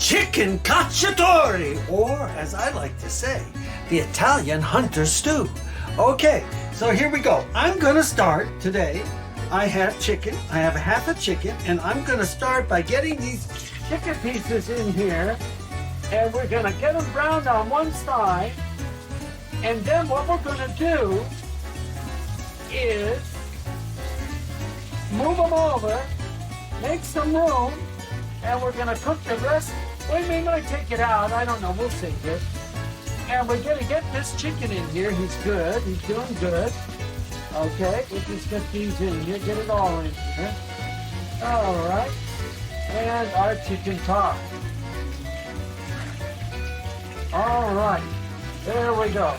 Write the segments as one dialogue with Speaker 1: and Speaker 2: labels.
Speaker 1: chicken cacciatore, or as I like to say, the Italian hunter stew. Okay, so here we go. I'm gonna start today. I have chicken, I have half a chicken, and I'm gonna start by getting these chicken pieces in here, and we're gonna get them browned on one side, and then what we're gonna do is move them over, make some room, and we're gonna cook the rest. We might take it out, I don't know, we'll save it. And we're gonna get this chicken in here. He's good, he's doing good. Okay, we'll just get these in here, get it all in here. All right, and our chicken top. All right, there we go.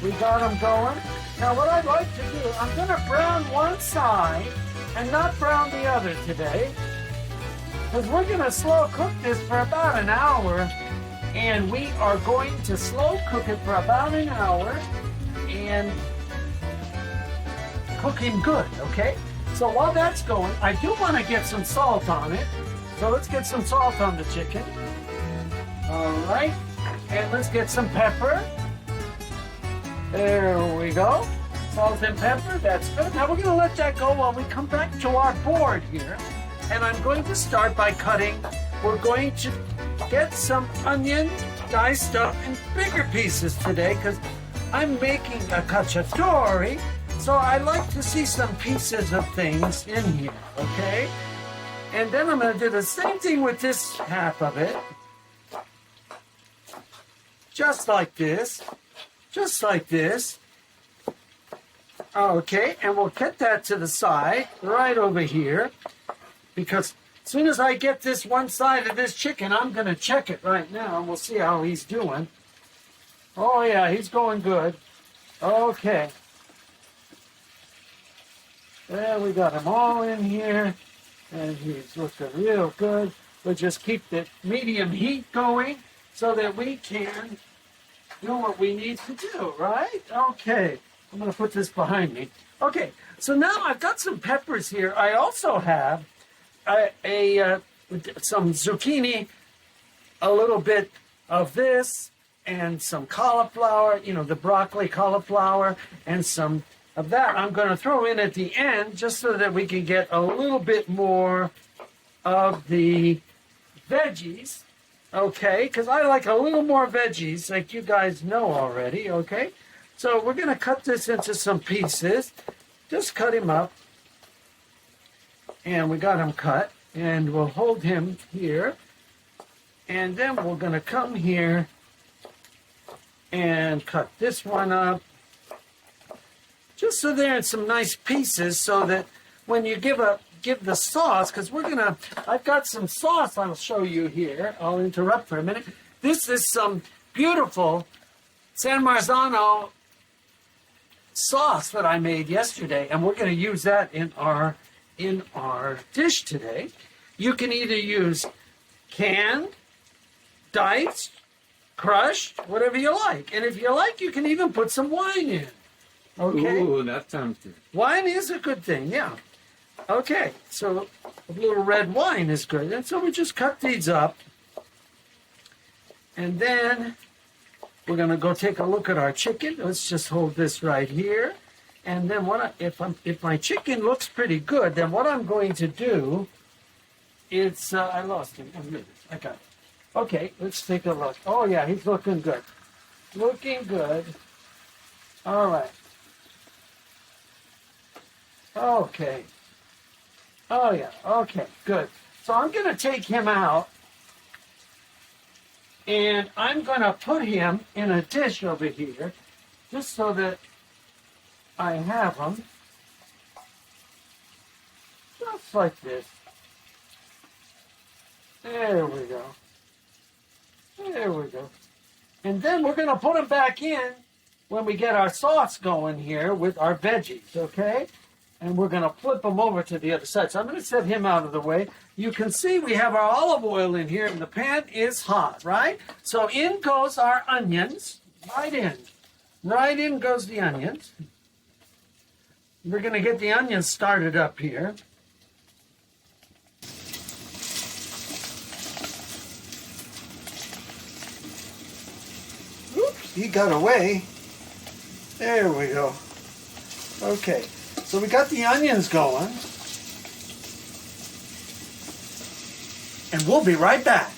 Speaker 1: We got them going. Now what I'd like to do, I'm gonna brown one side and not brown the other today, because we're gonna slow cook this for about an hour, and we are going to slow cook it for about an hour and cook him good, okay? So while that's going, I do want to get some salt on it. So let's get some salt on the chicken. All right, and let's get some pepper. There we go. Salt and pepper, that's good. Now we're gonna let that go while we come back to our board here. And I'm going to start by cutting. We're going to get some onion diced up in bigger pieces today because I'm making a cacciatore, so I like to see some pieces of things in here, okay? And then I'm going to do the same thing with this half of it. Just like this. Just like this. Okay, and we'll get that to the side, right over here, because as soon as I get this one side of this chicken, I'm going to check it right now, and we'll see how he's doing. Oh, yeah, he's going good. Okay. There, we got him all in here, and he's looking real good. We'll just keep the medium heat going so that we can do what we need to do, right? Okay. I'm going to put this behind me. Okay, so now I've got some peppers here. I also have some zucchini, a little bit of this, and some cauliflower, you know, the broccoli cauliflower, and some of that I'm going to throw in at the end just so that we can get a little bit more of the veggies, okay? Because I like a little more veggies, like you guys know already, okay? So we're going to cut this into some pieces. Just cut him up. And we got him cut. And we'll hold him here. And then we're going to come here and cut this one up. Just so they're in some nice pieces so that when you give the sauce, because I've got some sauce I'll show you here. I'll interrupt for a minute. This is some beautiful San Marzano sauce that I made yesterday, and we're going to use that in our dish today. You can either use canned, diced, crushed, whatever you like. And if you like, you can even put some wine in. Okay?
Speaker 2: Ooh, that sounds good.
Speaker 1: Wine is a good thing, yeah. Okay, so a little red wine is good. And so we just cut these up. And then we're going to go take a look at our chicken. Let's just hold this right here. And then if my chicken looks pretty good, then what I'm going to do is, I lost him. Oh, here it is. I got it. Okay, let's take a look. Oh, yeah, he's looking good. Looking good. All right. Okay. Oh, yeah. Okay, good. So I'm going to take him out. And I'm going to put him in a dish over here, just so that I have him, just like this. There we go. There we go. And then we're going to put him back in when we get our sauce going here with our veggies, okay? And we're going to flip them over to the other side. So I'm going to set him out of the way. You can see we have our olive oil in here, and the pan is hot, right? So in goes our onions, right in. Right in goes the onions. We're going to get the onions started up here. he got away. There we go. Okay, so we got the onions going. And we'll be right back.